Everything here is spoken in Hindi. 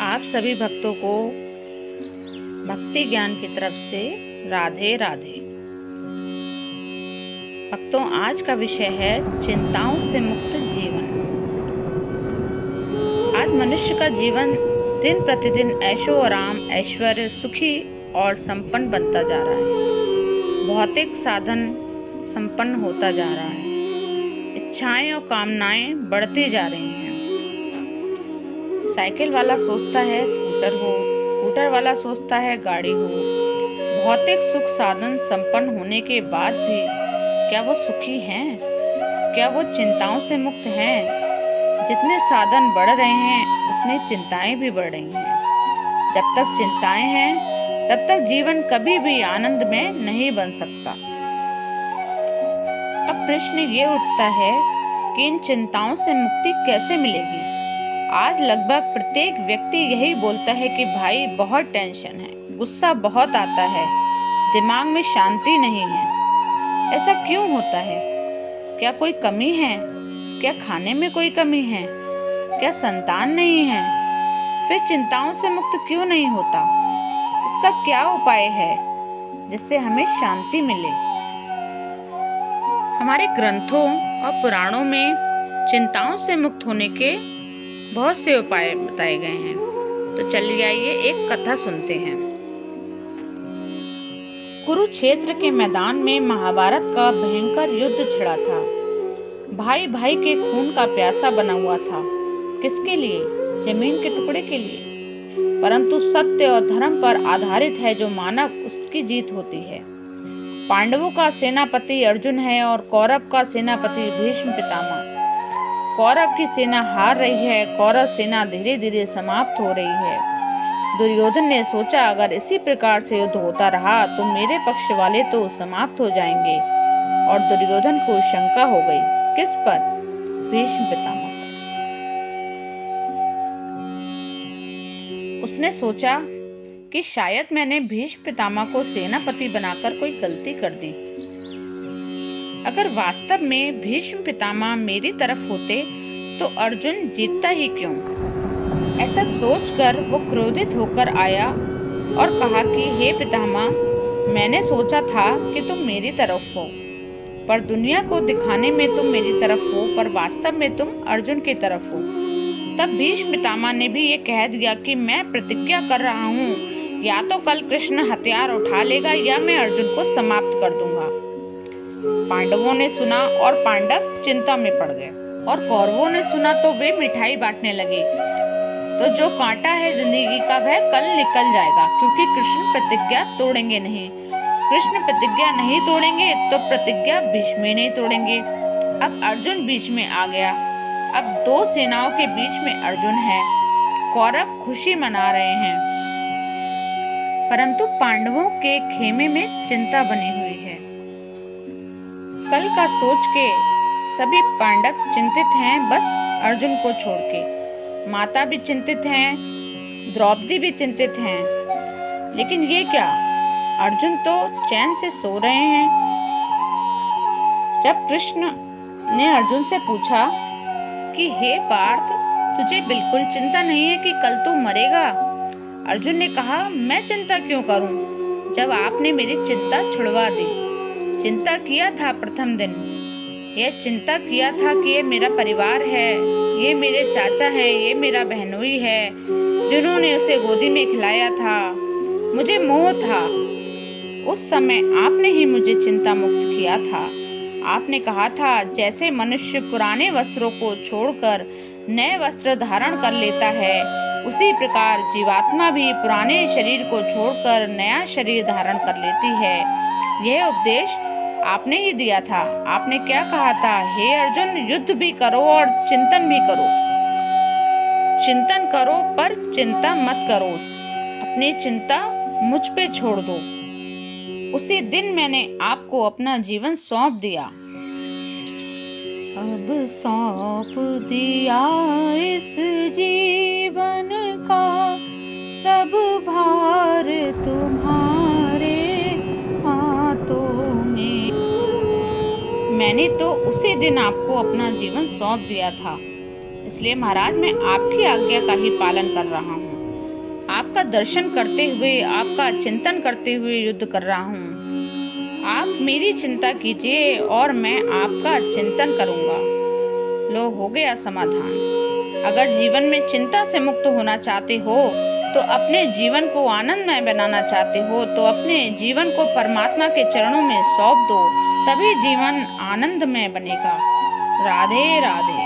आप सभी भक्तों को भक्ति ज्ञान की तरफ से राधे राधे। भक्तों, आज का विषय है चिंताओं से मुक्त जीवन। आज मनुष्य का जीवन दिन प्रतिदिन ऐशो आराम, ऐश्वर्य, सुखी और संपन्न बनता जा रहा है। भौतिक साधन संपन्न होता जा रहा है। इच्छाएं और कामनाएं बढ़ती जा रही हैं। साइकिल वाला सोचता है स्कूटर हो, स्कूटर वाला सोचता है गाड़ी हो। भौतिक सुख साधन संपन्न होने के बाद भी क्या वो सुखी हैं? क्या वो चिंताओं से मुक्त हैं? जितने साधन बढ़ रहे हैं उतनी चिंताएं भी बढ़ रही हैं। जब तक चिंताएं हैं तब तक जीवन कभी भी आनंद में नहीं बन सकता। अब प्रश्न ये उठता है कि इन चिंताओं से मुक्ति कैसे मिलेगी? आज लगभग प्रत्येक व्यक्ति यही बोलता है कि भाई बहुत टेंशन है, गुस्सा बहुत आता है, दिमाग में शांति नहीं है। ऐसा क्यों होता है? क्या कोई कमी है? क्या खाने में कोई कमी है? क्या संतान नहीं है? फिर चिंताओं से मुक्त क्यों नहीं होता? इसका क्या उपाय है जिससे हमें शांति मिले? हमारे ग्रंथों और पुराणों में चिंताओं से मुक्त होने के बहुत से उपाय बताए गए हैं। तो चलिए आइए एक कथा सुनते हैं। कुरुक्षेत्र के मैदान में महाभारत का भयंकर युद्ध छिड़ा था। भाई भाई के खून का प्यासा बना हुआ था। किसके लिए? जमीन के टुकड़े के लिए। परंतु सत्य और धर्म पर आधारित है जो मानव, उसकी जीत होती है। पांडवों का सेनापति अर्जुन है और कौरव का सेनापति भीष्म पितामह। कौरव की सेना हार रही है, कौरव सेना धीरे धीरे समाप्त हो रही है। दुर्योधन ने सोचा अगर इसी प्रकार से युद्ध होता रहा तो मेरे पक्ष वाले तो समाप्त हो जाएंगे। और दुर्योधन को शंका हो गई। किस पर? भीष्म पितामह पर। उसने सोचा कि शायद मैंने भीष्म पितामह को सेनापति बनाकर कोई गलती कर दी। अगर वास्तव में भीष्म पितामह मेरी तरफ होते तो अर्जुन जीतता ही क्यों? ऐसा सोचकर वो क्रोधित होकर आया और कहा कि हे पितामह, मैंने सोचा था कि तुम मेरी तरफ हो, पर दुनिया को दिखाने में तुम मेरी तरफ हो, पर वास्तव में तुम अर्जुन की तरफ हो। तब भीष्म पितामह ने भी ये कह दिया कि मैं प्रतिज्ञा कर रहा हूँ, या तो कल कृष्ण हथियार उठा लेगा या मैं अर्जुन को समाप्त कर दूंगा। पांडवों ने सुना और पांडव चिंता में पड़ गए, और कौरवों ने सुना तो वे मिठाई बांटने लगे। तो जो कांटा है जिंदगी का वह कल निकल जाएगा, क्योंकि कृष्ण प्रतिज्ञा तोड़ेंगे नहीं। कृष्ण प्रतिज्ञा नहीं तोड़ेंगे तो प्रतिज्ञा भीष्म नहीं तोड़ेंगे। अब अर्जुन बीच में आ गया। अब दो सेनाओं के बीच में अर्जुन है। कौरव खुशी मना रहे हैं, परंतु पांडवों के खेमे में चिंता बनी हुई है। कल का सोच के सभी पांडव चिंतित हैं, बस अर्जुन को छोड़ के। माता भी चिंतित हैं, द्रौपदी भी चिंतित हैं। लेकिन ये क्या, अर्जुन तो चैन से सो रहे हैं। जब कृष्ण ने अर्जुन से पूछा कि हे पार्थ, तुझे बिल्कुल चिंता नहीं है कि कल तू मरेगा? अर्जुन ने कहा, मैं चिंता क्यों करूं जब आपने मेरी चिंता छुड़वा दी। चिंता किया था प्रथम दिन, यह चिंता किया था कि ये मेरा परिवार है, ये मेरे चाचा है, ये मेरा बहनोई है जिन्होंने उसे गोदी में खिलाया था। मुझे मोह था। उस समय आपने ही मुझे चिंता मुक्त किया था। आपने कहा था जैसे मनुष्य पुराने वस्त्रों को छोड़कर नए वस्त्र धारण कर लेता है, उसी प्रकार जीवात्मा भी पुराने शरीर को छोड़कर नया शरीर धारण कर लेती है। यह उपदेश आपने ही दिया था। आपने क्या कहा था? हे अर्जुन, युद्ध भी करो और चिंतन भी करो। चिंतन करो पर चिंता मत करो। अपनी चिंता मुझ पे छोड़ दो। उसी दिन मैंने आपको अपना जीवन सौंप दिया। अब सौंप दिया इस जीवन का सब भार तुम्हारे हाथों में। मैंने तो उसी दिन आपको अपना जीवन सौंप दिया था, इसलिए महाराज मैं आपकी आज्ञा का ही पालन कर रहा हूँ। आपका दर्शन करते हुए, आपका चिंतन करते हुए युद्ध कर रहा हूँ। आप मेरी चिंता कीजिए और मैं आपका चिंतन करूँगा। लो, हो गया समाधान। अगर जीवन में चिंता से मुक्त होना चाहते हो तो अपने जीवन को आनंदमय बनाना चाहते हो तो अपने जीवन को परमात्मा के चरणों में सौंप दो, तभी जीवन आनंदमय बनेगा। राधे राधे।